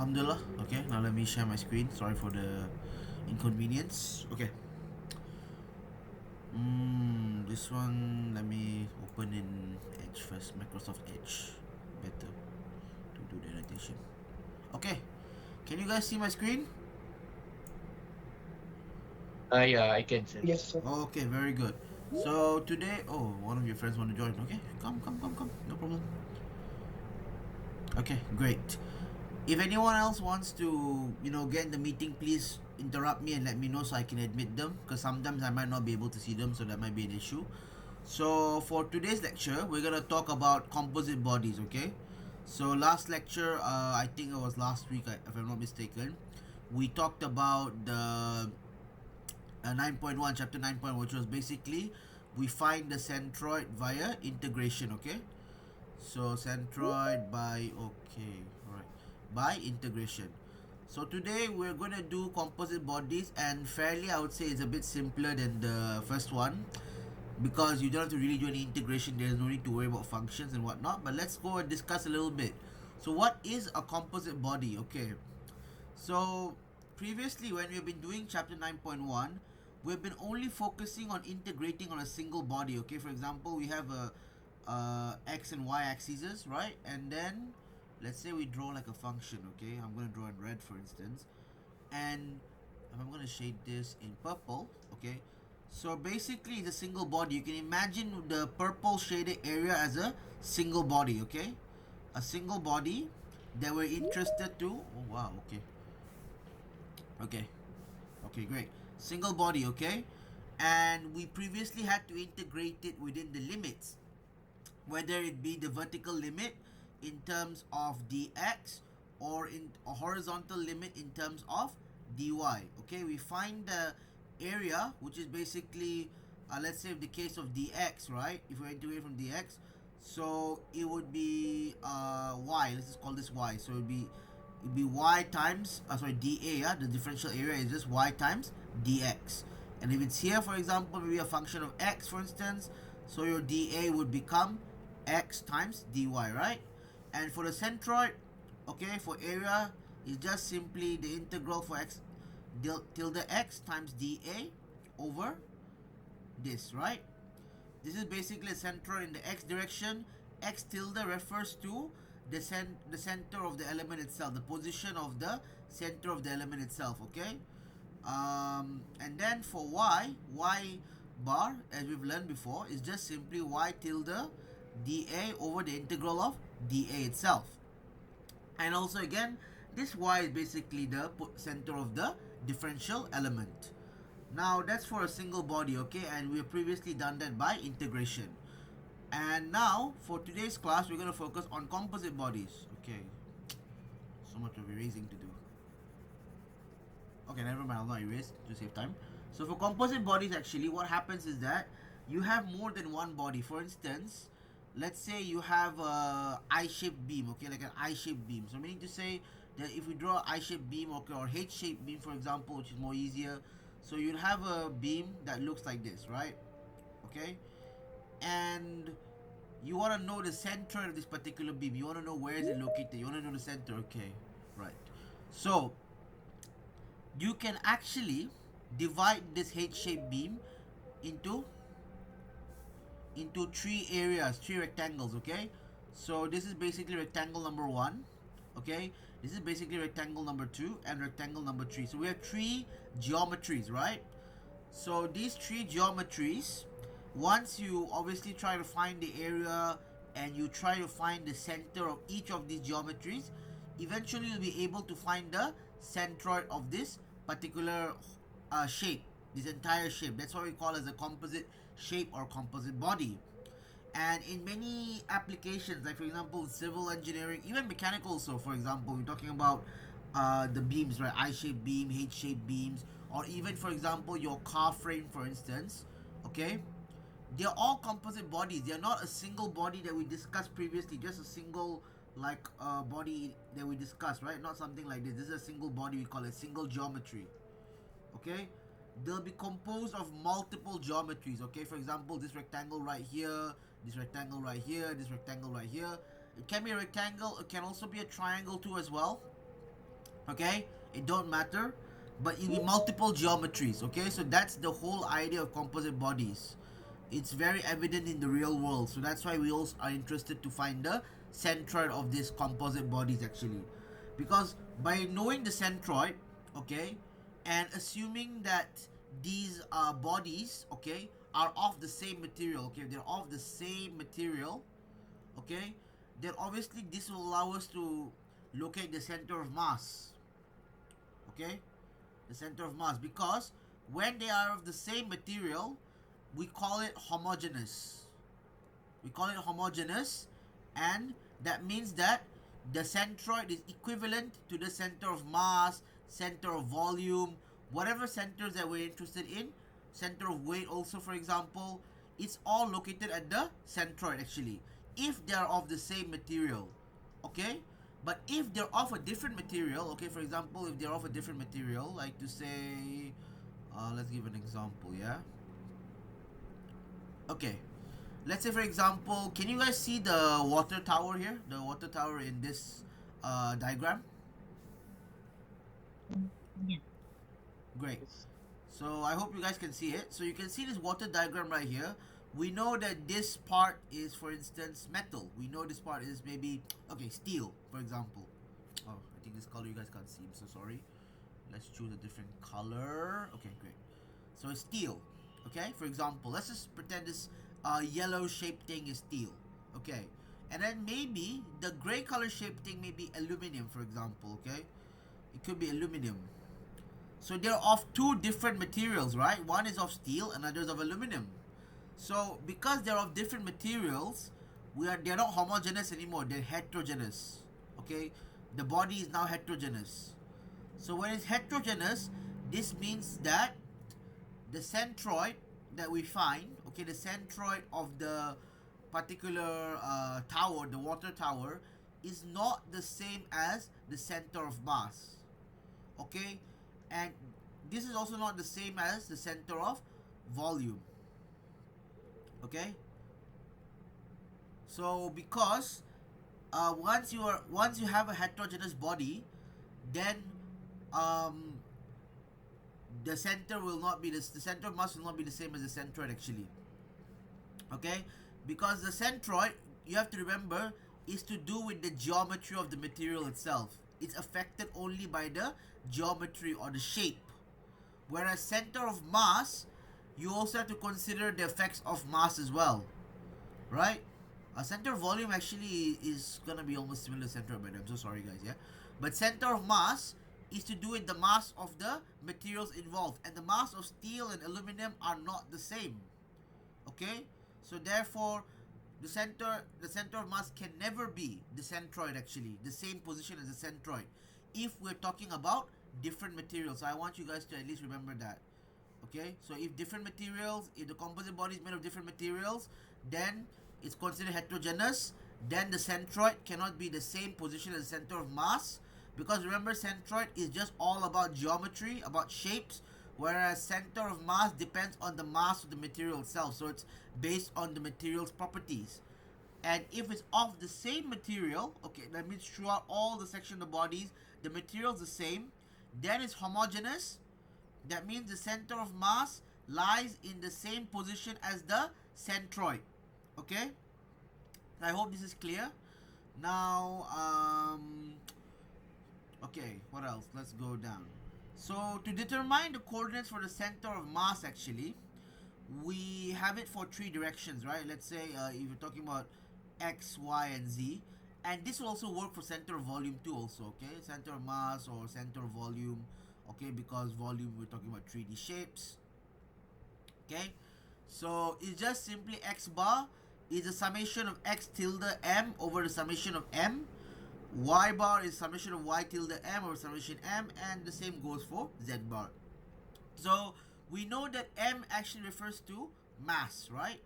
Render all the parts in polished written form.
Alhamdulillah. Okay, now let me share my screen. Sorry for the inconvenience. Okay. This one, let me open in Edge first. Microsoft Edge. Better to do the annotation. Okay. Can you guys see my screen? Yeah, I can say. Yes, sir. Okay, very good. So today, one of your friends want to join. Okay, come. No problem. Okay, great. If anyone else wants to, get in the meeting, please interrupt me and let me know so I can admit them. Because sometimes I might not be able to see them, so that might be an issue. So for today's lecture, we're gonna talk about composite bodies. Okay. So last lecture, I think it was last week, if I'm not mistaken, we talked about the 9.1, chapter 9.1, which was basically we find the centroid via integration. Okay. So centroid by integration. So today we're going to do composite bodies, and fairly I would say it's a bit simpler than the first one because you don't have to really do any integration. There's no need to worry about functions and whatnot. But let's go and discuss a little bit. So what is a composite body? Okay. So previously when we've been doing chapter 9.1, we've been only focusing on integrating on a single body. Okay, for example, we have a x and y axes, right? And then let's say we draw like a function. Okay, I'm going to draw in red, for instance, and I'm going to shade this in purple. Okay, so basically it's a single body. You can imagine the purple shaded area as a single body. Okay, a single body that we're interested to. Oh wow. Okay, great. Single body. Okay, and we previously had to integrate it within the limits, whether it be the vertical limit in terms of dx or in a horizontal limit in terms of dy. Okay, we find the area, which is basically, let's say in the case of dx, right? If we integrate from dx, so it would be y. Let's just call this y. So it'd be y times dA. Yeah, the differential area is just y times dx. And if it's here, for example, maybe a function of x, for instance, so your dA would become x times dy, right? And for the centroid, okay, for area, is just simply the integral for x tilde x times dA over this, right? This is basically a centroid in the x direction. X tilde refers to the center of the element itself, the position of the center of the element itself, okay? And then for y bar, as we've learned before, is just simply y tilde dA over the integral of dA itself. And also again, this y is basically the center of the differential element. Now that's for a single body, okay, and we have previously done that by integration. And now for today's class, we're going to focus on composite bodies. Okay, so much of erasing to do. Okay, never mind, I'll not erase to save time. So for composite bodies, actually what happens is that you have more than one body. For instance, let's say you have a I-shaped beam, okay, like an I-shaped beam. So meaning to say that if we draw I-shaped beam, okay, or H-shaped beam, for example, which is more easier, so you'd have a beam that looks like this, right? Okay, and you want to know the center of this particular beam. You want to know where is it located. You want to know the center. Okay, right. So you can actually divide this H-shaped beam into three areas, three rectangles. Okay, so this is basically rectangle number 1. Okay, this is basically rectangle number 2 and rectangle number 3. So we have three geometries, right? So these three geometries, once you obviously try to find the area and you try to find the center of each of these geometries, eventually you'll be able to find the centroid of this particular shape, this entire shape. That's what we call as a composite shape or composite body. And in many applications, like for example civil engineering, even mechanical also, for example, we're talking about the beams, right? I-shaped beam, H-shaped beams, or even for example your car frame, for instance. Okay, they're all composite bodies. They're not a single body that we discussed previously, just a single like body that we discussed, right? Not something like this. This is a single body. We call it single geometry. Okay, they'll be composed of multiple geometries. Okay, for example, this rectangle right here, this rectangle right here, this rectangle right here. It can be a rectangle. It can also be a triangle too as well. Okay, it don't matter, but it will be multiple geometries. Okay, so that's the whole idea of composite bodies. It's very evident in the real world, so that's why we also are interested to find the centroid of these composite bodies actually, because by knowing the centroid, okay, and assuming that these bodies, okay, are of the same material, okay, they're of the same material, okay, then obviously this will allow us to locate the center of mass, okay, the center of mass, because when they are of the same material, we call it homogeneous. We call it homogeneous, and that means that the centroid is equivalent to the center of mass, center of volume, whatever centers that we're interested in, center of weight also, for example, it's all located at the centroid actually, if they are of the same material, okay? But if they're of a different material, okay, for example, if they're of a different material, like to say, let's give an example, yeah? Okay, let's say for example, can you guys see the water tower here? The water tower in this diagram? Yeah. Great. Yes. So I hope you guys can see it. So you can see this water diagram right here. We know that this part is, for instance, metal. We know this part is maybe, okay, steel, for example. Oh, I think this color you guys can't see. I'm so sorry. Let's choose a different color. Okay, great. So it's steel. Okay, for example, let's just pretend this yellow shaped thing is steel. Okay, and then maybe the gray color shaped thing may be aluminum, for example. Okay, it could be aluminum. So they're of two different materials, right? One is of steel, another is of aluminum. So because they're of different materials, they're not homogeneous anymore. They're heterogeneous. Okay, the body is now heterogeneous. So when it's heterogeneous, this means that the centroid that we find, okay, the centroid of the particular tower, the water tower, is not the same as the center of mass, okay, and this is also not the same as the center of volume, okay. So because once you have a heterogeneous body, then um, the center will not be the center of mass will not be the same as the centroid actually, okay, because the centroid, you have to remember, is to do with the geometry of the material itself. It's affected only by the geometry or the shape, whereas center of mass, you also have to consider the effects of mass as well, right? A center of volume actually is gonna be almost similar to center of mass. I'm so sorry guys, yeah, but center of mass is to do with the mass of the materials involved, and the mass of steel and aluminum are not the same, okay. So therefore the center of mass can never be the centroid actually, the same position as the centroid, if we're talking about different materials. So I want you guys to at least remember that, okay. So if different materials, if the composite body is made of different materials, then it's considered heterogeneous. Then the centroid cannot be the same position as the center of mass, because remember, centroid is just all about geometry, about shapes, whereas center of mass depends on the mass of the material itself, so it's based on the material's properties. And if it's of the same material, okay, that means throughout all the section of the bodies the material is the same, then it's homogeneous. That means the center of mass lies in the same position as the centroid, okay. I hope this is clear. Now okay, what else? Let's go down. So to determine the coordinates for the center of mass actually, we have it for three directions, right? Let's say if you're talking about x, y, and z, and this will also work for center of volume too also, okay? Center of mass or center of volume, okay, because volume, we're talking about 3D shapes, okay. So it's just simply x bar is the summation of x tilde m over the summation of m. Y bar is summation of y tilde m over summation m, and the same goes for z bar. So we know that m actually refers to mass, right?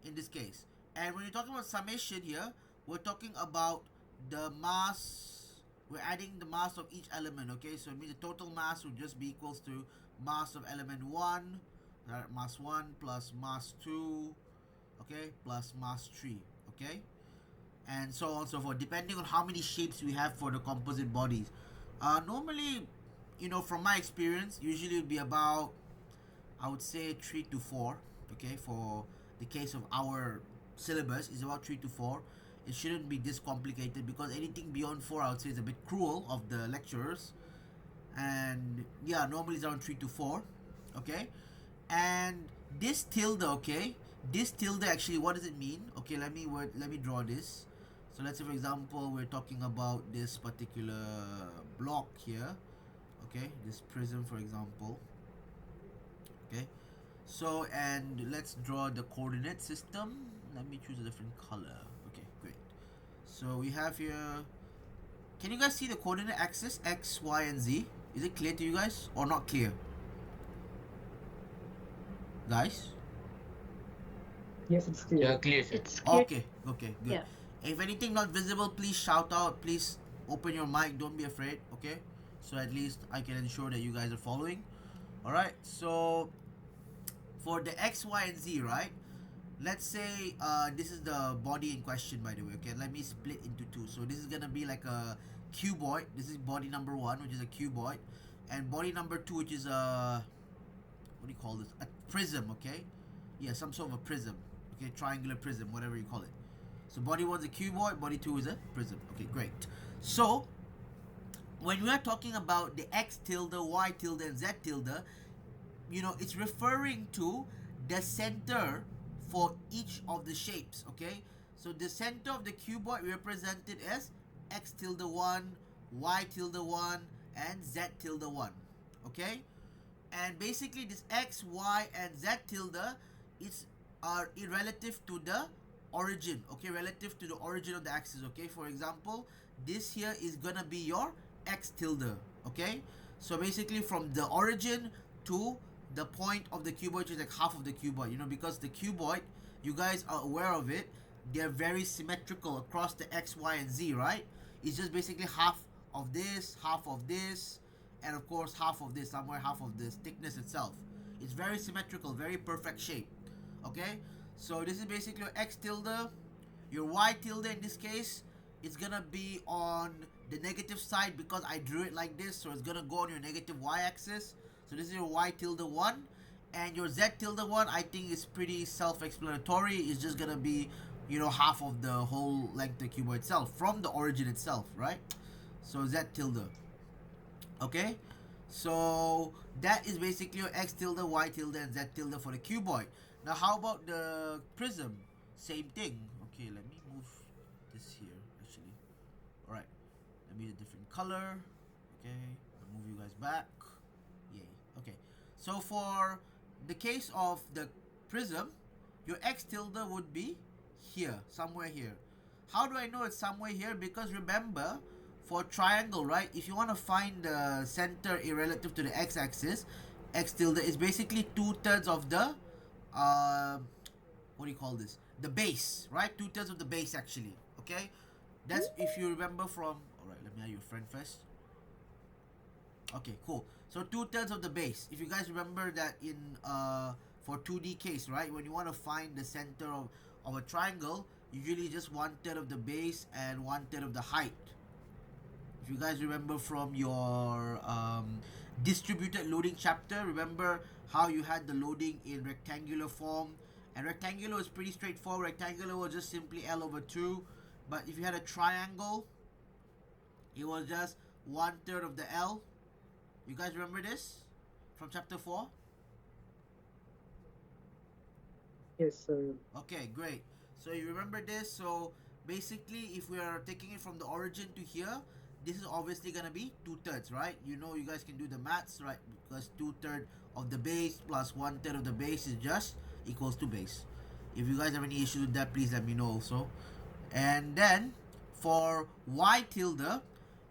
In this case. And when you're talking about summation here, we're talking about the mass, we're adding the mass of each element, okay? So it means the total mass would just be equals to mass of element 1, mass 1 plus mass 2, okay, plus mass 3, okay? And so on and so forth, depending on how many shapes we have for the composite bodies. Normally, from my experience, usually it would be about, I would say, 3 to 4. Okay, for the case of our syllabus, is about 3 to 4. It shouldn't be this complicated, because anything beyond 4, I would say, is a bit cruel of the lecturers. And yeah, normally it's around 3 to 4. Okay, and this tilde, okay, this tilde actually, what does it mean? Okay, let me draw this. So let's say, for example, we're talking about this particular block here. Okay, this prism, for example. Okay, so, and let's draw the coordinate system. Let me choose a different color. Okay, great. So we have here, can you guys see the coordinate axis, x, y, and z? Is it clear to you guys or not clear, guys? Yes, it's Yeah, clear. clear, sir. It's clear. Okay, good. Yeah. If anything not visible, please shout out. Please open your mic. Don't be afraid. Okay, so at least I can ensure that you guys are following. All right. So for the x, y, and z, right? Let's say this is the body in question, by the way. Okay, let me split into two. So this is gonna be like a cuboid. This is body number 1, which is a cuboid, and body number 2, which is a, what do you call this? A prism. Okay, yeah, some sort of a prism. Okay, triangular prism, whatever you call it. So body 1 is a cuboid, body 2 is a prism. Okay, great. So when we are talking about the x tilde, y tilde, and z tilde, it's referring to the center for each of the shapes. Okay, so the center of the cuboid represented as x tilde 1, y tilde 1, and z tilde 1. Okay, and basically this x, y, and z tilde is are relative to the origin. Okay, relative to the origin of the axis. Okay, for example, this here is gonna be your x tilde. Okay, so basically from the origin to the point of the cuboid, which is like half of the cuboid, because the cuboid, you guys are aware of it, they're very symmetrical across the x, y, and z, right? It's just basically half of this, and of course half of this, somewhere half of this thickness itself. It's very symmetrical, very perfect shape. Okay, so this is basically your x tilde. Your y tilde in this case, it's gonna be on the negative side because I drew it like this, so it's gonna go on your negative y axis. So this is your y tilde 1, and your z tilde 1, I think, is pretty self-explanatory. It's just gonna be, half of the whole length of the cuboid itself from the origin itself, right? So z tilde. Okay, so that is basically your x tilde, y tilde, and z tilde for the cuboid. Now how about the prism? Same thing. Okay, let me move this here actually. Alright, let me use a different color. Okay, I'll move you guys back. Yay. Okay, so for the case of the prism, your x tilde would be here, somewhere here. How do I know it's somewhere here? Because remember, for triangle, right, if you want to find the center relative to the x-axis, x tilde is basically 2/3 of the what do you call this, the base, right? 2/3 of the base actually. Okay, that's if you remember from, all right, let me add your friend first. Okay, cool. So 2/3 of the base, if you guys remember that in for 2D case, right, when you want to find the center of a triangle, usually just 1/3 of the base and 1/3 of the height. If you guys remember from your distributed loading chapter, remember how you had the loading in rectangular form, and rectangular is pretty straightforward. Rectangular was just simply L over 2, but if you had a triangle, it was just 1/3 of the L. You guys remember this from chapter 4? Yes, sir. Okay, great. So you remember this. So basically, if we are taking it from the origin to here, this is obviously gonna be 2/3, right? You guys can do the maths, right? Because 2/3 of the base plus 1/3 of the base is just equals to base. If you guys have any issues with that, please let me know also. And then for y tilde,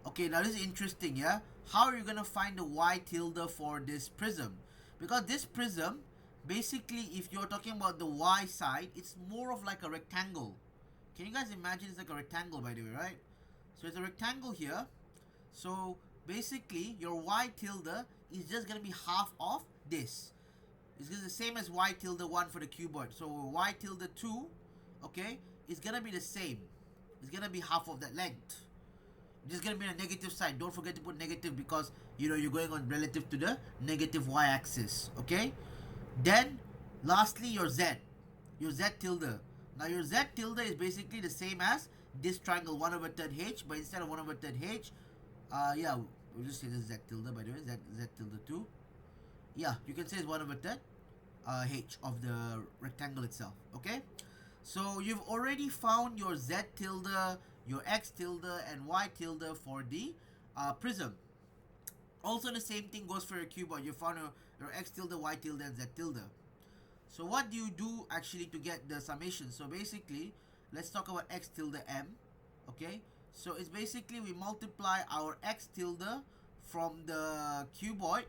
okay, now this is interesting, yeah? How are you gonna find the y tilde for this prism? Because this prism, basically, if you're talking about the y side, it's more of like a rectangle. Can you guys imagine it's like a rectangle, by the way, right? So it's a rectangle here. So basically, your y tilde is just gonna be half of this. It's the same as y tilde 1 for the cuboid. So y tilde 2, okay, is gonna be the same. It's gonna be half of that length. This is going to be on a negative side. Don't forget to put negative because, you know, you're going on relative to the negative y-axis, okay? Then, lastly, your z tilde. Now, your z tilde is basically the same as this triangle 1 over third h, but instead of 1 over third h, yeah, we'll just say this z tilde, by the way, z tilde 2. Yeah, you can say it's 1 over third h of the rectangle itself, okay? So you've already found your z tilde, your x tilde, and y tilde for the prism. Also, the same thing goes for your cuboid. You found your x tilde, y tilde, and z tilde. So what do you do actually to get the summation? So basically, let's talk about x tilde m, okay? So it's basically we multiply our x tilde from the cuboid,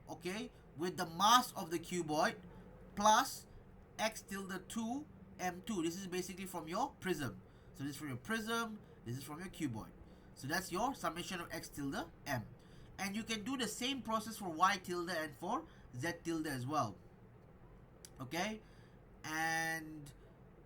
okay, with the mass of the cuboid plus x tilde 2 m2. This is basically from your prism. So this is from your prism, this is from your cuboid. So that's your summation of x tilde m. And you can do the same process for y tilde and for z tilde as well. Okay? And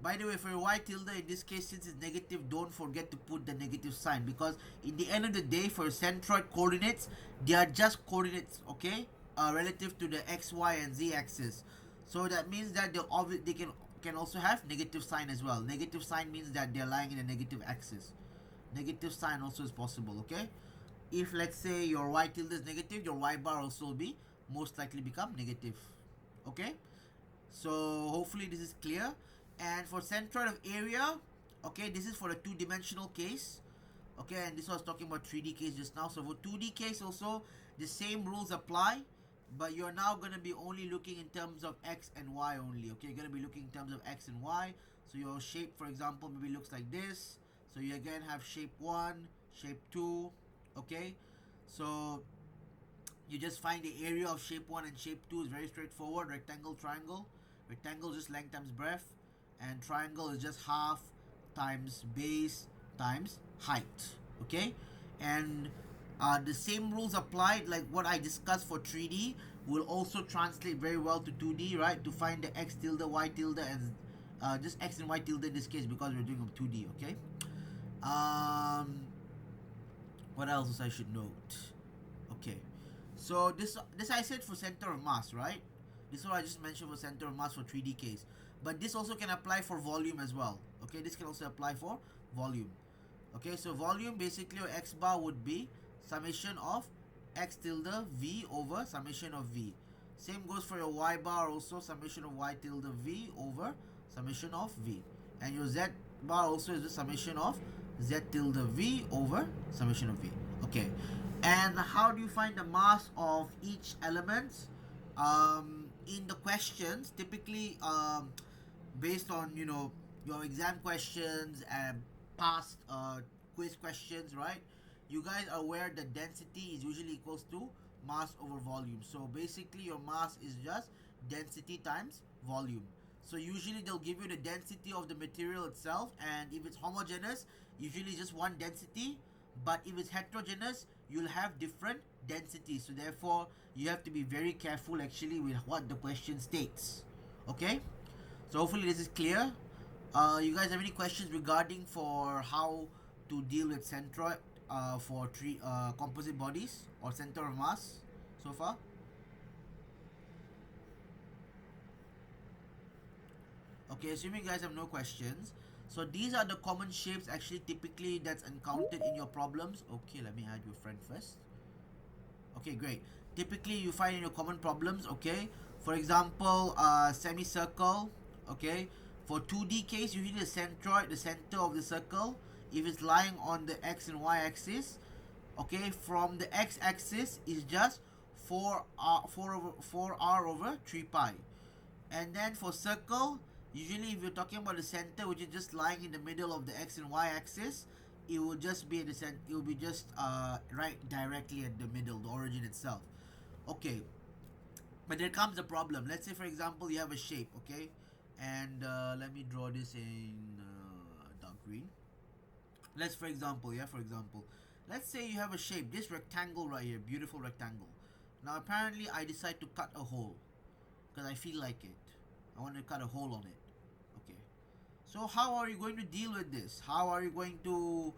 by the way, for your y tilde, in this case, since it's negative, don't forget to put the negative sign, because in the end of the day, for centroid coordinates, they are just coordinates, okay, relative to the x, y, and z axis. So that means that they can also have negative sign as well. Negative sign means that they're lying in a negative axis. Negative sign also is possible, okay? If let's say your y tilde is negative, your y bar also will be most likely become negative, okay? So hopefully this is clear. And for centroid of area, okay, this is for the two-dimensional case, okay, and this was talking about 3D case just now. So for 2D case also, the same rules apply, but you're now going to be only looking in terms of x and y only, okay? You're going to be looking in terms of x and y. So your shape, for example, maybe looks like this. So you again have shape 1, shape 2, okay? So you just find the area of shape 1 and shape 2 is very straightforward. Rectangle, triangle. Rectangle is just length times breadth, and triangle is just half times base times height, okay? And the same rules applied like what I discussed for 3D will also translate very well to 2D, right? To find the x tilde, y tilde, and just x and y tilde in this case because we're doing 2D, okay? What else I should note? Okay, so this I said for center of mass, right? This is what I just mentioned for center of mass for 3D case. But this also can apply for volume as well. Okay, this can also apply for volume. Okay, so volume, basically your x bar would be summation of x tilde v over summation of v. Same goes for your y bar also, summation of y tilde v over summation of v. And your z bar also is the summation of z tilde v over summation of v. Okay, and how do you find the mass of each element? In the questions, typically based on, you know, your exam questions and past quiz questions, right? You guys are aware that density is usually equals to mass over volume. So basically your mass is just density times volume. So usually they'll give you the density of the material itself, and if it's homogeneous, usually just one density, but if it's heterogeneous, you'll have different densities. So therefore you have to be very careful actually with what the question states, okay? So hopefully this is clear. You guys have any questions regarding for how to deal with centroid for composite bodies or center of mass so far? Okay, assuming you guys have no questions. So these are the common shapes actually typically that's encountered in your problems. Okay, let me add your friend first. Okay, great. Typically you find in your common problems, okay? For example, semicircle, okay? For 2D case, usually the centroid, the center of the circle, if it's lying on the x and y axis, okay, from the x axis is just 4r over 3 pi. And then for circle, usually if you're talking about the center, which is just lying in the middle of the x and y axis, it will just be at the center. It will be just right directly at the middle, the origin itself. Okay, but there comes the problem. Let's say, for example, you have a shape, okay, and let me draw this in dark green. For example, let's say you have a shape, this rectangle right here, beautiful rectangle. Now apparently I decide to cut a hole because I feel like it. I want to cut a hole on it. Okay. So how are you going to deal with this? How are you going to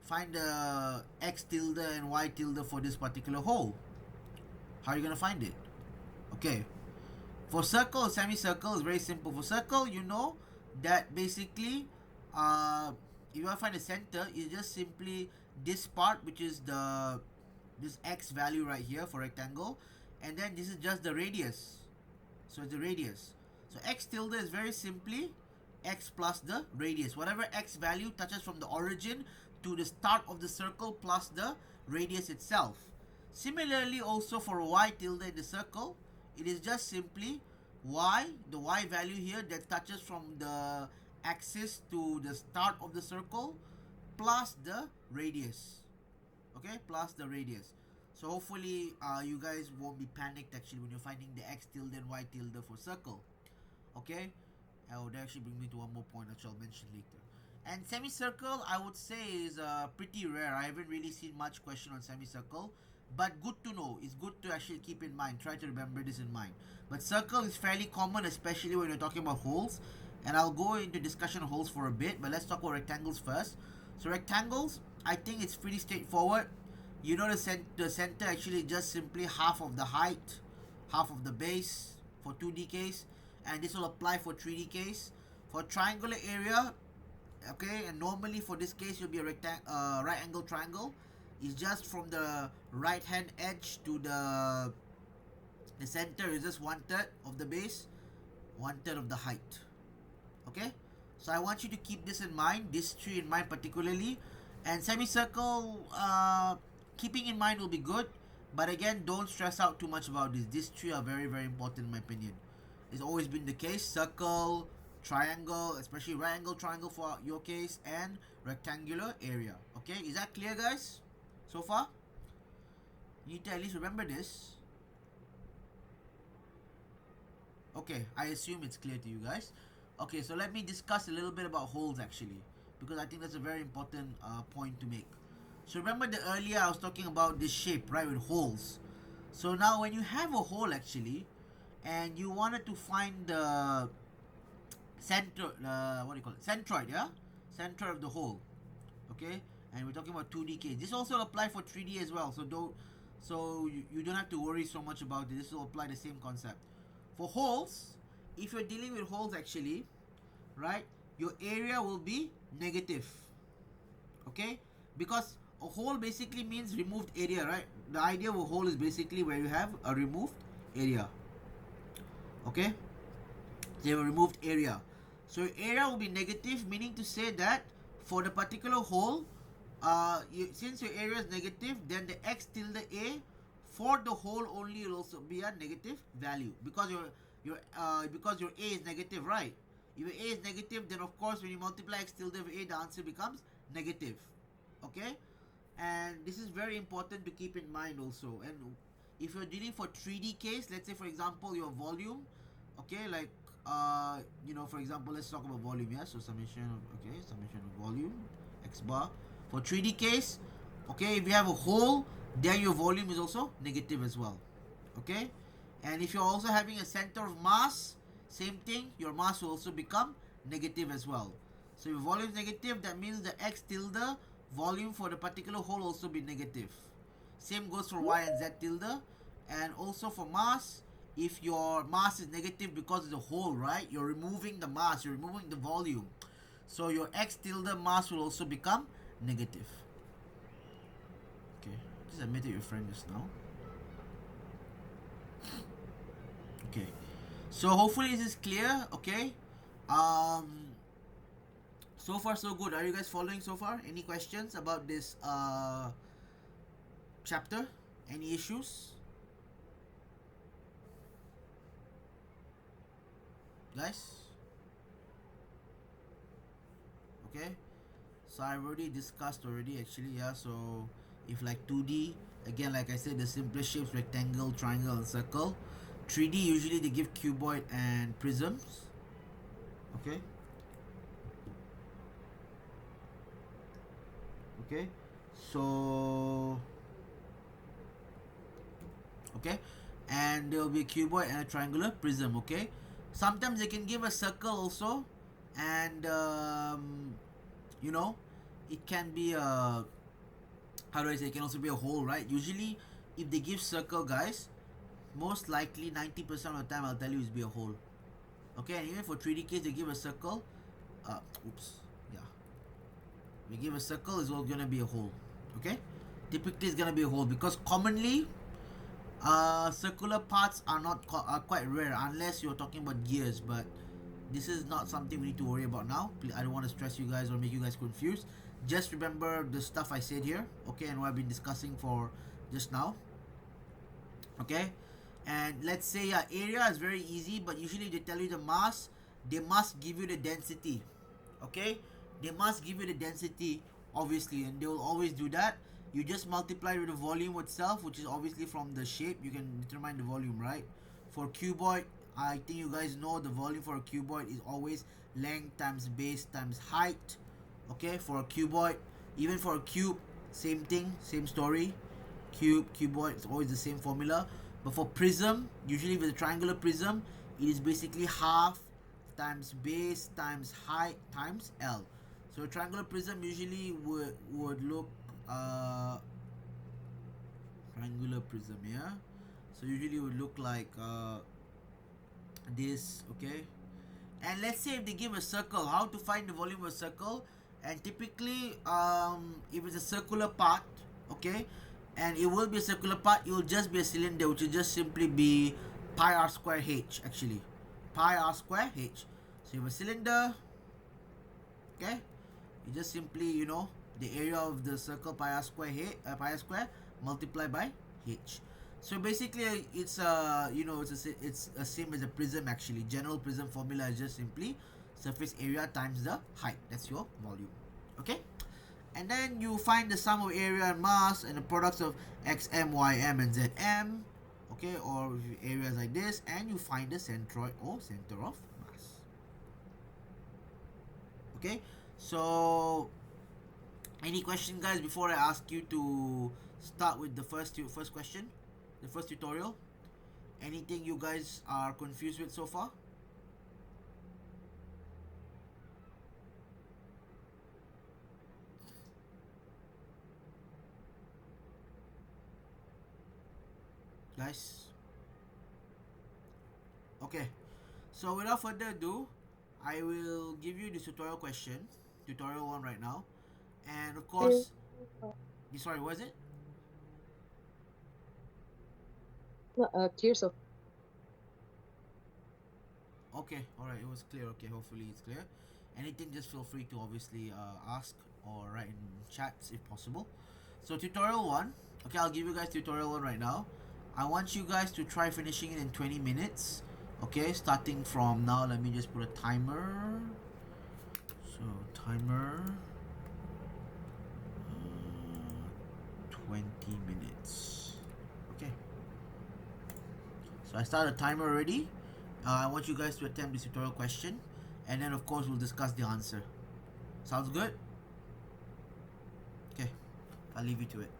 find the x tilde and y tilde for this particular hole. How are you going to find it? Okay. For circle, semicircle is very simple. For circle, you know that basically, if you want to find the center, it's just simply this part, which is this x value right here for rectangle, and then this is just the radius. So it's the radius. So x tilde is very simply x plus the radius. Whatever x value touches from the origin to the start of the circle plus the radius itself. Similarly, also for y tilde in the circle, it is just simply y, the y value here that touches from the axis to the start of the circle plus the radius. Okay, plus the radius. So hopefully you guys won't be panicked actually when you're finding the x tilde and y tilde for circle. Okay, that would actually bring me to one more point which I'll mention later. And semicircle, I would say, is pretty rare. I haven't really seen much question on semicircle, but good to know. It's good to actually keep in mind. Try to remember this in mind. But circle is fairly common, especially when you're talking about holes. And I'll go into discussion of holes for a bit, but let's talk about rectangles first. So rectangles, I think it's pretty straightforward. You know the center actually just simply half of the height, half of the base for 2D case, and this will apply for 3D case. For triangular area, okay, and normally for this case, you'll be a right angle triangle. Is just from the right hand edge to the center is just 1/3 of the base, 1/3 of the height. Okay, so I want you to keep this in mind, this three in mind particularly. And semicircle, keeping in mind will be good, but again, don't stress out too much about this. These three are very, very important in my opinion. It's always been the case. Circle, triangle, especially right angle triangle for your case, and rectangular area. Okay, is that clear, guys? So far? You need to at least remember this. Okay, I assume it's clear to you guys. Okay, so let me discuss a little bit about holes actually, because I think that's a very important point to make. So remember that earlier I was talking about this shape, right, with holes. So now when you have a hole actually, and you wanted to find the center, what do you call it? Centroid, yeah? Centroid of the hole. Okay? And we're talking about 2D case. This also apply for 3D as well. So you don't have to worry so much about it. This will apply the same concept. For holes, if you're dealing with holes actually, right, your area will be negative. Okay? Because a hole basically means removed area, right? The idea of a hole is basically where you have a removed area. Okay? So you have a removed area. So your area will be negative, meaning to say that for the particular hole, since your area is negative, then the x tilde a for the hole only will also be a negative value, because your a is negative, right? If your a is negative, then of course when you multiply x tilde with a, the answer becomes negative. Okay, and this is very important to keep in mind also. And if you're dealing for 3D case, let's say for example your volume, okay, like for example, let's talk about volume. Yeah, so summation of volume x bar. For 3D case, okay, if you have a hole, then your volume is also negative as well. Okay, and if you're also having a center of mass, same thing, your mass will also become negative as well. So if your volume is negative, that means the x tilde volume for the particular hole also be negative. Same goes for y and z tilde. And also for mass, if your mass is negative because of the hole, right, you're removing the mass, you're removing the volume. So your x tilde mass will also become negative. Okay, just admitted your friend just now. Okay, so hopefully this is clear. Okay, so far so good. Are you guys following so far? Any questions about this chapter? Any issues, guys? Okay, so I've already discussed actually, yeah. So if like 2D, again, like I said, the simplest shapes, rectangle, triangle, and circle. 3D, usually they give cuboid and prisms. Okay, okay, so okay, and there will be a cuboid and a triangular prism. Okay, sometimes they can give a circle also, and it can be a, how do I say, it can also be a hole, right? Usually if they give circle, guys, most likely 90% of the time I'll tell you it's be a hole. Okay, and even for 3D case they give a circle, oops, yeah, we give a circle is all gonna be a hole. Okay, typically it's gonna be a hole because commonly circular parts are not are quite rare unless you're talking about gears, but this is not something we need to worry about now. I don't want to stress you guys or make you guys confused. Just remember the stuff I said here, okay, and what I've been discussing for just now. Okay, and let's say area is very easy, but usually they tell you the mass, they must give you the density. Okay, they must give you the density, obviously, and they will always do that. You just multiply with the volume itself, which is obviously from the shape you can determine the volume, right? For cuboid, I think you guys know the volume for a cuboid is always length times base times height. Okay, for a cuboid, even for a cube, same thing, same story. Cuboid, it's always the same formula. But for prism, usually with a triangular prism, it is basically half times base times height times L. So a triangular prism usually would look triangular prism, yeah. So usually would look like this, okay. And let's say if they give a circle, how to find the volume of a circle? And typically, if it's a circular part, okay, and it will be a circular part, it will just be a cylinder, which will just simply be pi r square h, actually. Pi r square h. So you have a cylinder, okay, you just simply, you know, the area of the circle pi r square pi r square multiplied by h. So basically, it's you know, it's a same as a prism actually. General prism formula is just simply surface area times the height. That's your volume. Okay, and then you find the sum of area and mass and the products of xm, ym, and zm. Okay, or areas like this, and you find the centroid or center of mass. Okay, so any question, guys, before I ask you to start with the first question, the first tutorial? Anything you guys are confused with so far? Guys? Okay. So without further ado, I will give you this tutorial question, tutorial 1 right now. And of course, sorry, what is it? Clear so. Okay, alright, it was clear. Okay, hopefully it's clear. Anything, just feel free to obviously ask or write in chats if possible. So tutorial 1, okay, I'll give you guys tutorial 1 right now. I want you guys to try finishing it in 20 minutes. Okay, starting from now, let me just put a timer. So timer 20 minutes. Okay, so I start a timer already. I want you guys to attempt this tutorial question, and then of course we'll discuss the answer. Sounds good? Okay, I'll leave you to it.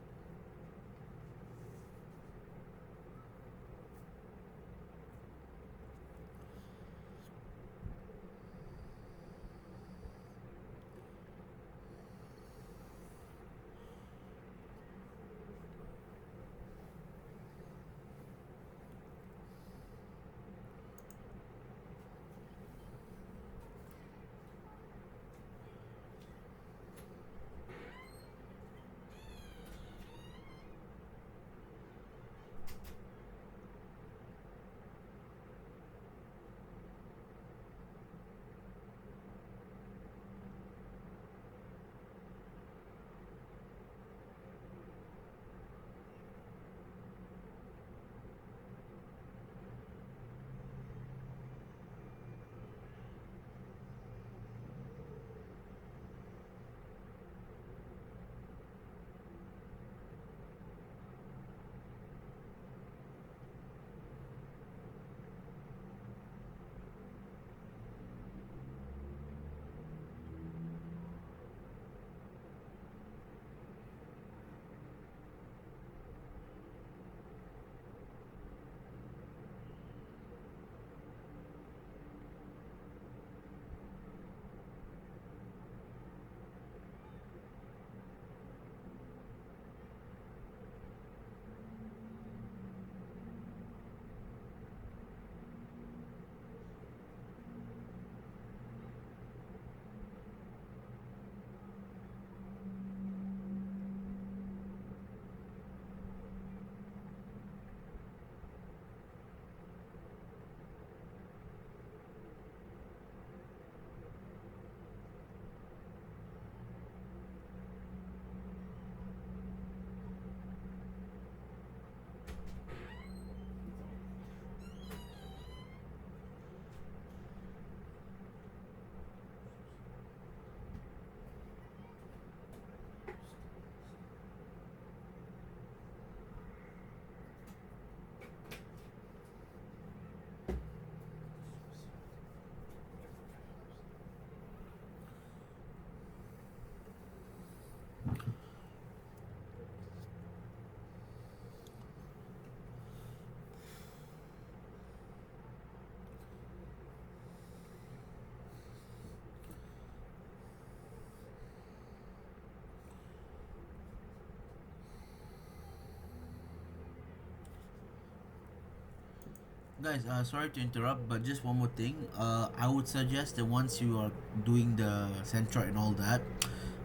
Guys, sorry to interrupt, but just one more thing. I would suggest that once you are doing the centroid and all that,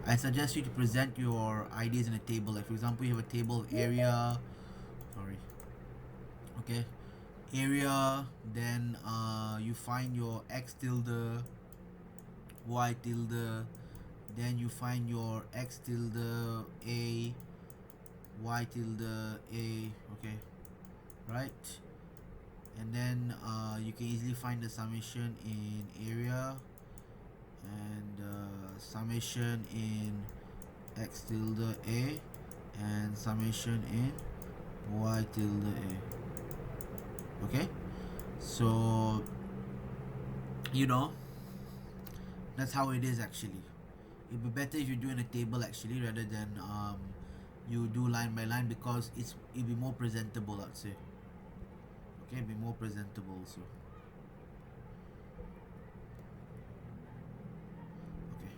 I suggest you to present your ideas in a table. Like for example, you have a table of area. Sorry. Okay. Area. Then you find your x tilde, y tilde. Then you find your x tilde a, y tilde a. Okay. Right. And then you can easily find the summation in area and summation in x tilde a and summation in y tilde a. Okay, so you know that's how it is actually. It'd be better if you do in a table actually rather than you do line by line because it'd be more presentable, I'd say. Okay, be more presentable also. Okay.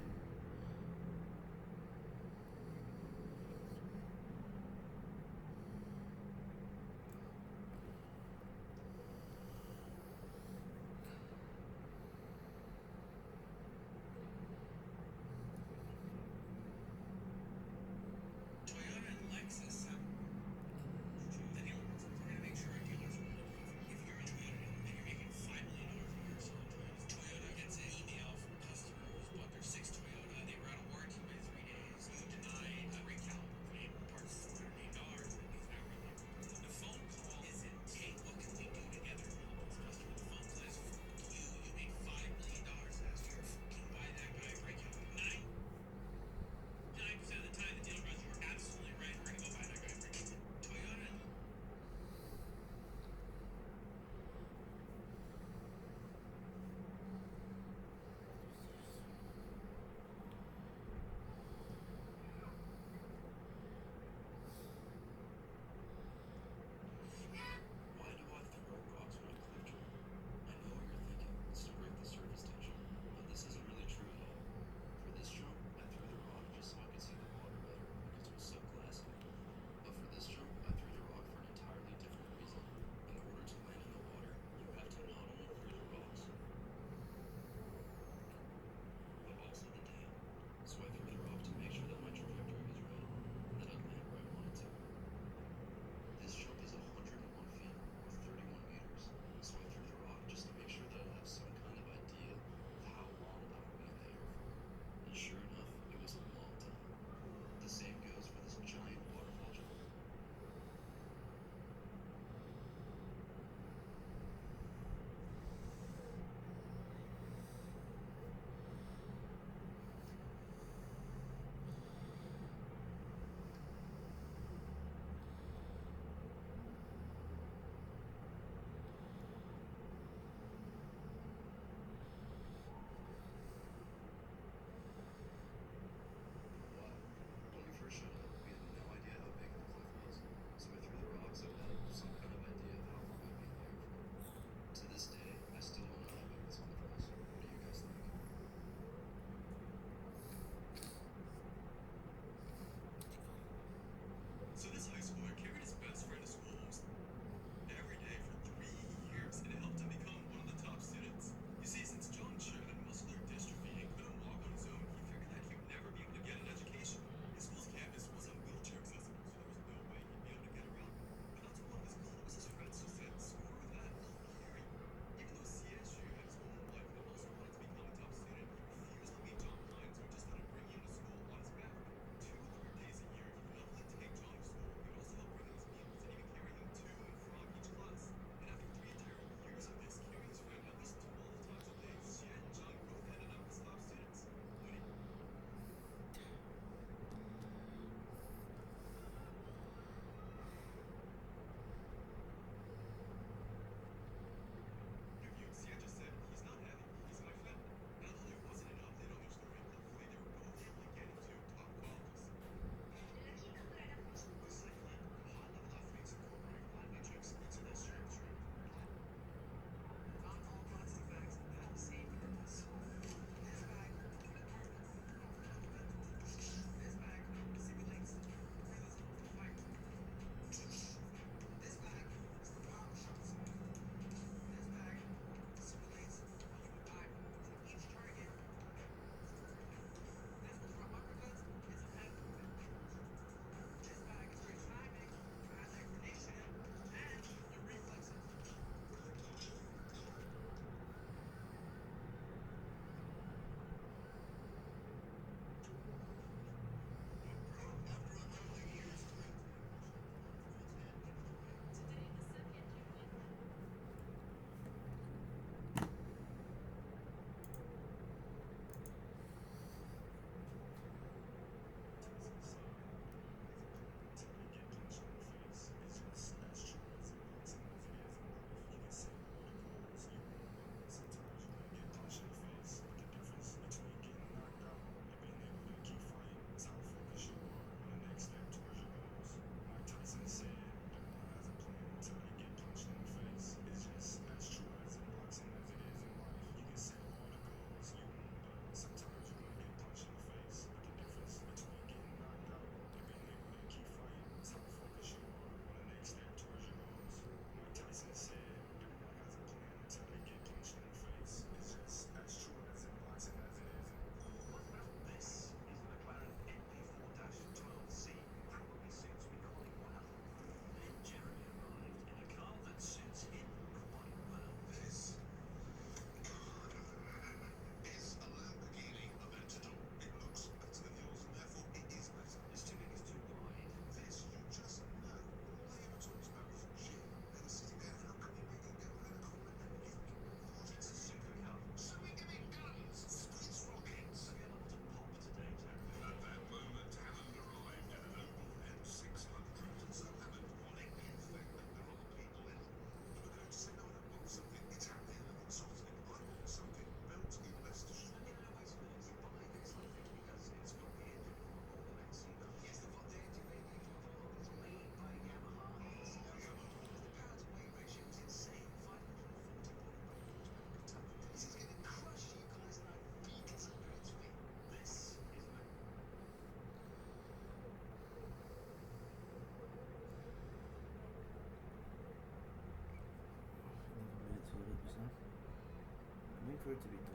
prefer to be told.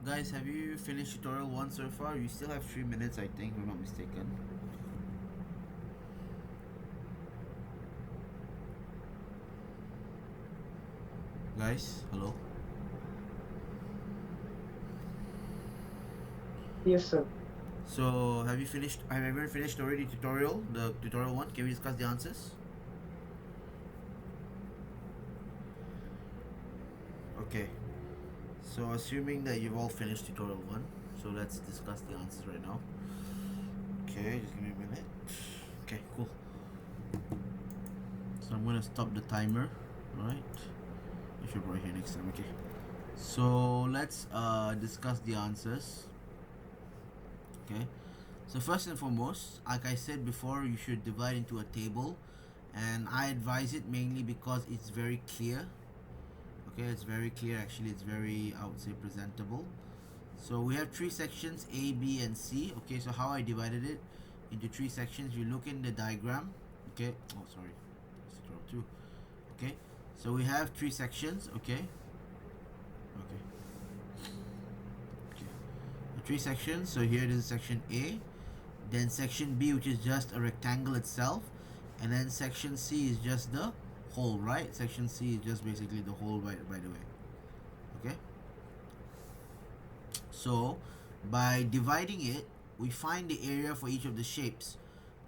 guys, have you finished tutorial 1 so far? You still have 3 minutes, I think, if I'm not mistaken. Guys, hello? Yes, sir. So, have everyone finished already the tutorial 1? Can we discuss the answers? Okay. So, assuming that you've all finished tutorial 1, so let's discuss the answers right now. Okay, just give me a minute. Okay, cool. So, I'm gonna stop the timer, alright? I should write here next time, okay. So, let's discuss the answers. Okay, so first and foremost, like I said before, you should divide into a table, and I advise it mainly because it's very clear. Okay, it's very clear, actually. It's very, I would say, presentable. So we have 3 sections, A, B, and C. Okay, so how I divided it into 3 sections, you look in the diagram. Okay, oh sorry, let's two. Okay, so we have 3 sections. Okay, 3 sections. So here it is section A, then section B, which is just a rectangle itself, and then section C is just the whole, right? Section C is just basically the whole, by the way. Okay, so by dividing it, we find the area for each of the shapes.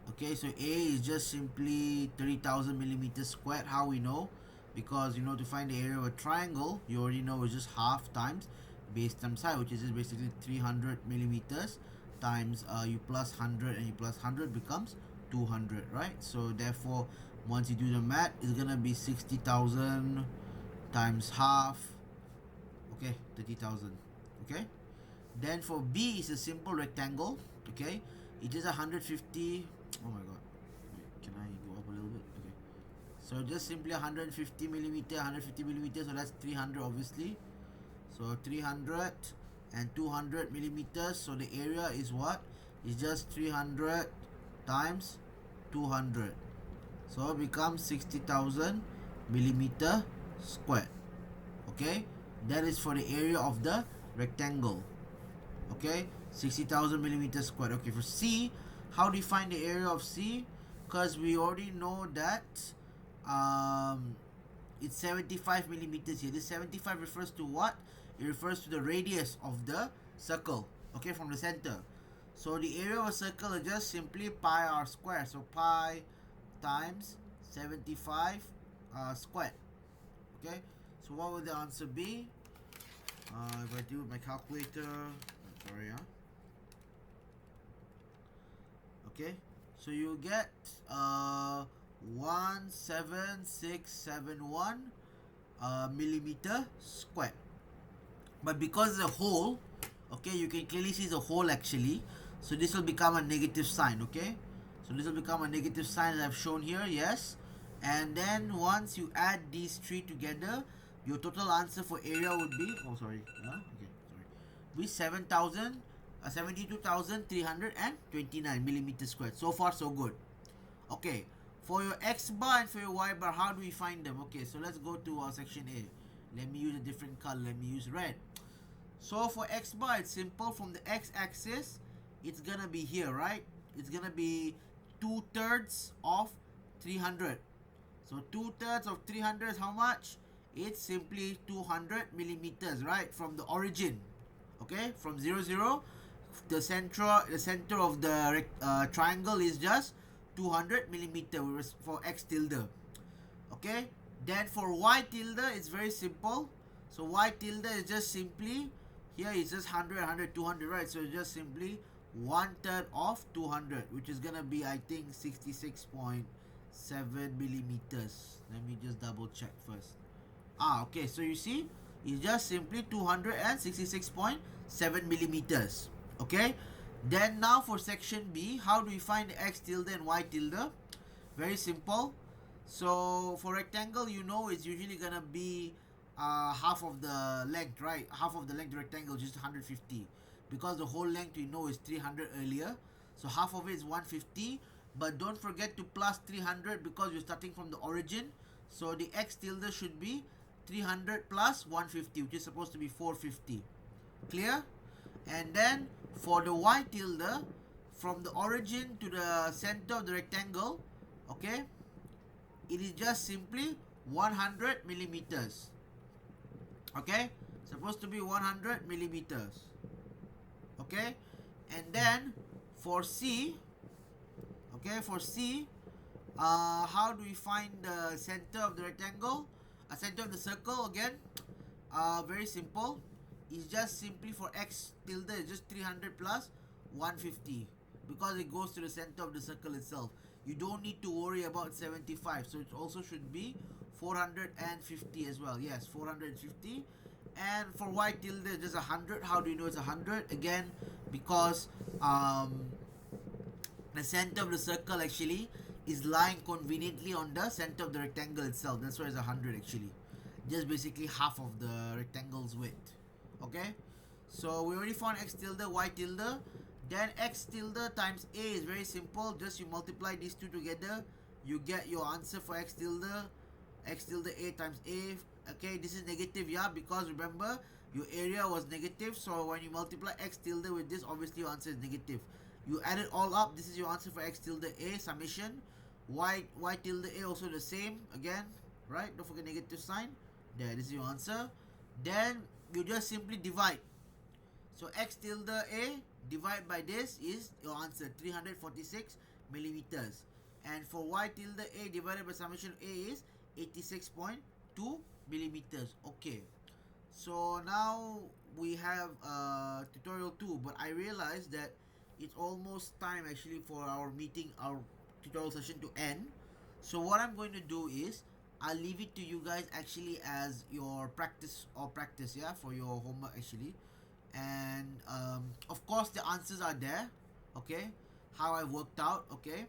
Okay, so A is just simply 30,000 millimeters squared. How we know? Because to find the area of a triangle, you already know it's just half times base times height, which is just basically 300 millimeters times you plus 100 and you plus 100 becomes 200, right? So therefore, once you do the math, it's gonna be 60,000 times half. Okay, 30,000. Okay, then for B is a simple rectangle. Okay, it is 150. Oh my god, wait, can I go up a little bit? Okay, so just simply 150 millimeters, so that's 300 obviously. So 300 and 200 millimeters, so the area is what? It's just 300 times 200, so it becomes 60,000 millimeter squared. Okay, that is for the area of the rectangle. Okay, 60,000 millimeters squared. Okay, for C, how do you find the area of C? Because we already know that it's 75 millimeters here. This 75 refers to what? It refers to the radius of the circle, okay, from the center. So the area of a circle is just simply pi r squared. So pi times 75 squared. Okay, so what would the answer be? If I do with my calculator, sorry, okay, so you get 17671 millimeter squared. But because it's a hole, okay, you can clearly see the hole actually. So this will become a negative sign, okay? So this will become a negative sign as I've shown here, yes. And then once you add these 3 together, your total answer for area would be, be 72,329 millimeters squared. So far so good. Okay, for your X bar and for your Y bar, how do we find them? Okay, so let's go to section A. Let me use a different color. Let me use red. So for X bar, it's simple. From the X axis, it's gonna be here, right? It's gonna be 2/3 of 300. So 2/3 of 300 is how much? It's simply 200 millimeters, right? From the origin, okay? From 0, 0, the center of the triangle is just 200 millimeters for X tilde. Okay, then for Y tilde, it's very simple. So Y tilde is just simply, here it's just 100, 100, 200, right? So it's just simply 1/3 of 200, which is gonna be, I think, 66.7 millimeters. Let me just double check first. Okay, so you see, it's just simply 266.7 millimeters. Okay, then now for section B, how do we find the X tilde and Y tilde? Very simple. So for rectangle, it's usually gonna be half of the length, right? Half of the length of the rectangle is just 150, because the whole length we know is 300 earlier. So half of it is 150, but don't forget to plus 300 because you're starting from the origin. So the X tilde should be 300 plus 150, which is supposed to be 450. Clear? And then for the y tilde, from the origin to the center of the rectangle, okay, it is just simply 100 millimeters. Okay, supposed to be 100 millimeters. Okay, and then for C, okay, for C, how do we find the center of the rectangle? Center of the circle again. Very simple. It's just simply for x tilde is just 300 plus 150 because it goes to the center of the circle itself. You don't need to worry about 75, so it also should be 450 as well. Yes, 450. And for y tilde just 100. How do you know it's 100? Again, because the center of the circle actually is lying conveniently on the center of the rectangle itself. That's why it's 100 actually. Just basically half of the rectangle's width. Okay, so we already found x tilde, y tilde. Then x tilde times a is very simple. Just you multiply these two together, you get your answer for x tilde a times a. Okay, this is negative, yeah, because remember your area was negative, so when you multiply x tilde with this, obviously your answer is negative. You add it all up, this is your answer for x tilde a summation. Y tilde a also the same again, right? Don't forget negative sign. There, this is your answer. Then you just simply divide. So x tilde a divide by this is your answer, 346 millimeters. And for y tilde a divided by summation a is 86.2 millimeters. Okay, so now we have tutorial 2, but I realized that it's almost time actually for our tutorial session to end. So what I'm going to do is I'll leave it to you guys actually as your practice, yeah, for your homework actually. And of course the answers are there, okay, how I worked out. Okay,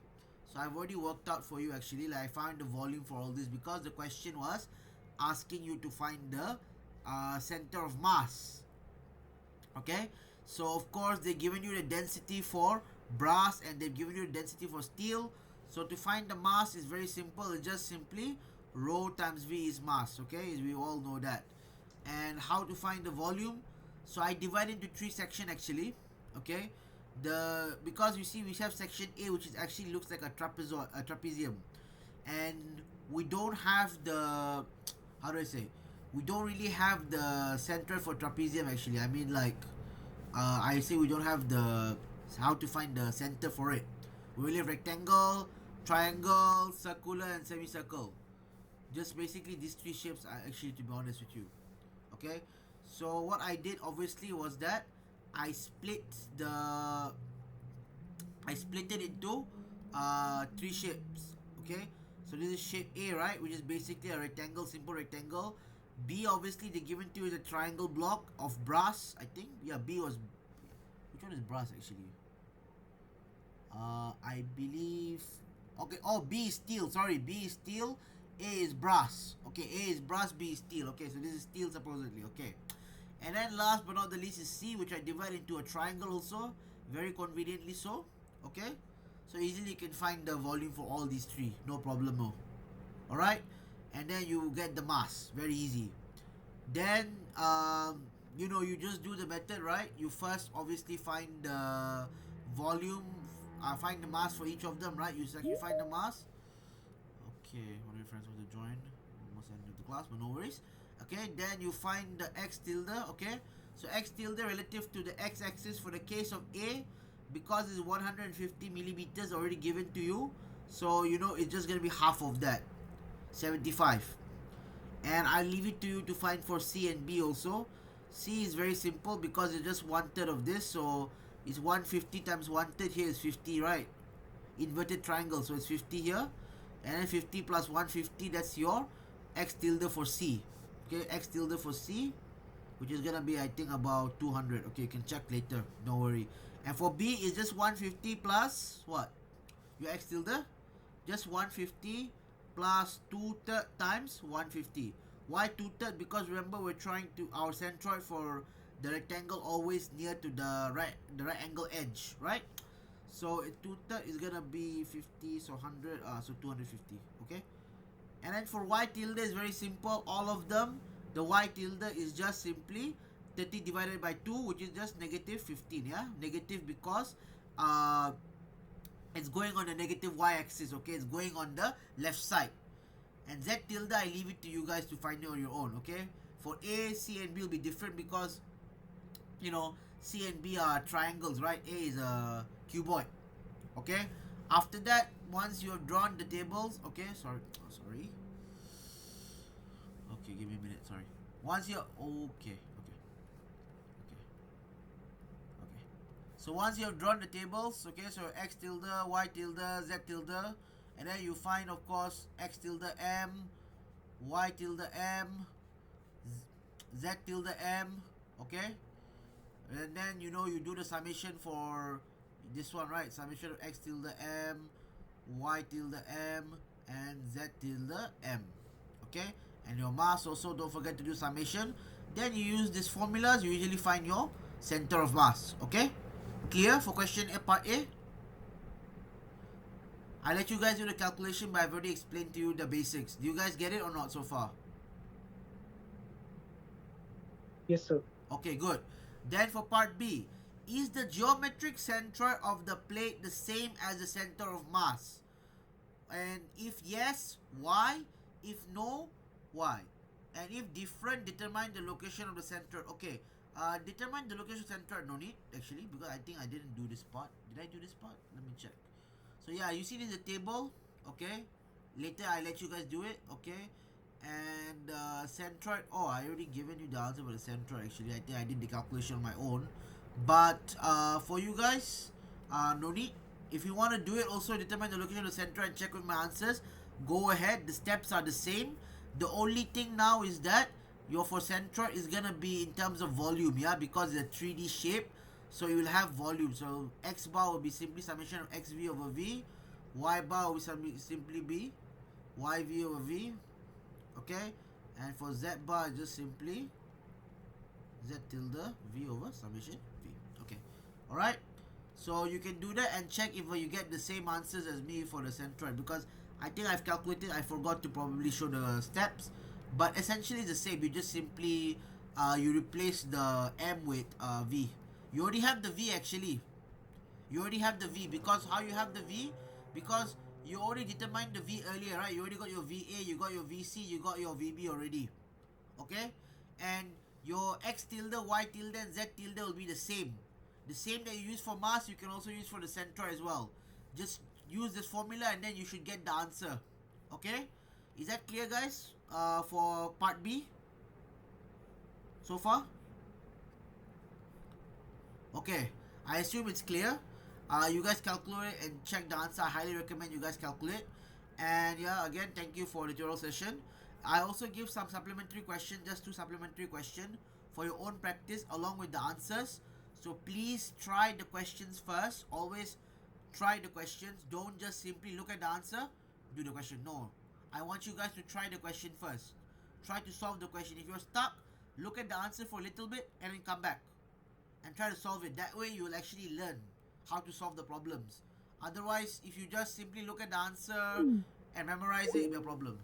so I've already worked out for you actually, like I found the volume for all this because the question was asking you to find the center of mass. Okay, so of course they've given you the density for brass and they've given you the density for steel. So to find the mass is very simple. It's just simply rho times V is mass. Okay, we all know that. And how to find the volume? So I divide into 3 sections actually. Okay, because you see we have section A, which is actually looks like a trapezium, and we don't have the, how do I say, we don't really have the center for trapezium actually. I mean, like I say we don't have the how to find the center for it. We only have rectangle, triangle, circular, and semicircle. Just basically these 3 shapes are actually, to be honest with you. Okay, so what I did obviously was that I split it into 3 shapes. Okay, so this is shape A, right, which is basically a rectangle, simple rectangle. B, obviously they given to you is a triangle block of brass, I think. Yeah, B was, which one is brass actually? I believe, okay, oh, B is steel, sorry, B is steel, A is brass. Okay, A is brass, B is steel. Okay, so this is steel supposedly. Okay, and then last but not the least is C, which I divide into a triangle also, very conveniently so. Okay, so easily you can find the volume for all these 3, no problemo. Alright, and then you get the mass, very easy. Then you just do the method, right? You first obviously find the volume, find the mass for each of them, right? You actually find the mass. Okay, one of your friends want to join, almost end of the class, but no worries. Okay, then you find the x tilde. Okay, so x tilde relative to the x-axis for the case of A, because it's 150 millimeters already given to you, so it's just gonna be half of that, 75. And I leave it to you to find for C and B also. C is very simple because it's just 1/3 of this, so it's 150 times 1/3. Here is 50, right? Inverted triangle, so it's 50 here, and then 50 plus 150, that's your x tilde for C. Okay, x tilde for C, which is gonna be, I think, about 200. Okay, you can check later, don't worry. And for B is just 150 plus what? Your x tilde, just 150 plus 2/3 times 150. Why 2/3? Because remember, we're trying to, our centroid for the rectangle always near to the right angle edge, right? So 2/3 is gonna be 50, so 100, so 250. Okay, and then for y tilde is very simple, all of them. The y tilde is just simply 30 divided by 2, which is just negative 15, yeah? Negative because it's going on the negative y-axis, okay? It's going on the left side. And z tilde, I leave it to you guys to find it on your own, okay? For A, C, and B will be different because, you know, C and B are triangles, right? A is a cuboid, okay? After that, once you have drawn the tables, okay, sorry. Okay, give me a minute, sorry. Once you're, okay. So once you have drawn the tables, okay, so x tilde, y tilde, z tilde, and then you find, of course, x tilde m, y tilde m, z tilde m, okay? And then, you know, you do the summation for this one, right? Summation of x tilde m, y tilde m, and z tilde m, okay? And your mass also, don't forget to do summation. Then you use these formulas, you usually find your center of mass, okay? Clear for question A, part A? I let you guys do the calculation, but I've already explained to you the basics. Do you guys get it or not so far? Yes, sir. Okay, good. Then for part B, is the geometric center of the plate the same as the center of mass? And if yes, why? If no, why? And if different, determine the location of the center. Okay, determine the location center, no need actually, because I think I didn't do this part. Did I do this part? Let me check. So yeah, you see this is the table, okay? Later I let you guys do it, okay? And centroid, oh, I already given you the answer for the centroid actually. I think I did the calculation on my own. But for you guys, no need. If you want to do it, also determine the location of the centroid and check with my answers. Go ahead, the steps are the same. The only thing now is that your for centroid is gonna be in terms of volume, yeah, because it's a 3D shape, so you will have volume. So x bar will be simply summation of xv over v, y bar will simply be yv over v, okay, and for z bar just simply z tilde v over summation v, okay. All right, so you can do that and check if you get the same answers as me for the centroid, because I think I've calculated, I forgot to probably show the steps, but essentially it's the same. You just simply you replace the m with v. You already have the v actually. You already have the v, because how you have the v? Because you already determined the v earlier, right? You already got your VA, you got your VC, you got your VB already. Okay? And your x tilde, y tilde, and z tilde will be the same. The same that you use for mass, you can also use for the centroid as well. Just use this formula and then you should get the answer. Okay? Is that clear, guys? For part B? So far? Okay. I assume it's clear. You guys calculate and check the answer. I highly recommend you guys calculate. And yeah, again, thank you for the tutorial session. I also give some supplementary questions, just 2 supplementary questions for your own practice along with the answers. So please try the questions first. Always try the questions. Don't just simply look at the answer, do the question. No. I want you guys to try the question first. Try to solve the question. If you're stuck, look at the answer for a little bit and then come back and try to solve it. That way you will actually learn how to solve the problems. Otherwise, if you just simply look at the answer and memorize it, it'll be a problem.